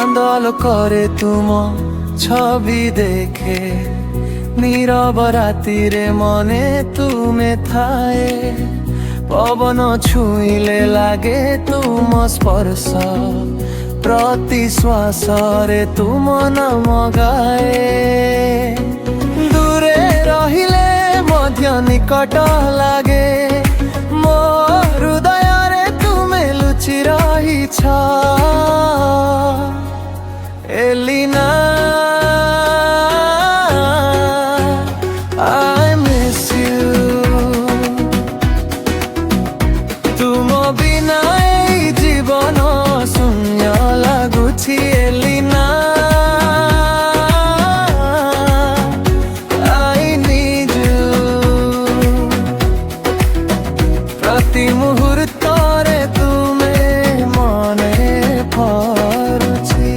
চান্দল করে তুম ছবি দেখে নীরব রাতিরে মনে তুমে থায়ে পবন ছুঁইলে লাগে তুম স্পর্শ প্রতি শ্বাসরে তুম নাম গায়ে দূরে রহিলে মধ্য নিকট লাগে মো হৃদୟରେ তুমে লুচি রহিছ এলিনা I miss you তুম বিনা এই জীবন শূন্য লাগুছি এলিনা I need you প্রতি মুহূর্তরে তুমে মনে পড়ুছি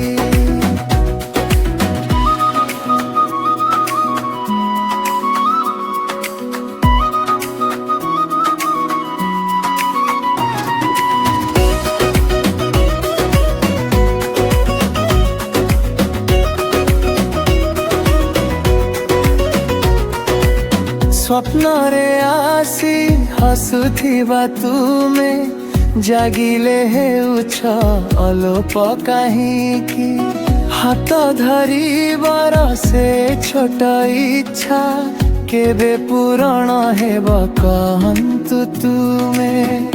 স্বপ্নরে আসি হসুথিবা তুমে জাগিলে হেউছ অলোপ কাহিকি হাত ধরিবার সে ছোট ইচ্ছা কেবে পূରଣ ହେବ କହନ୍ତୁ ତୁମେ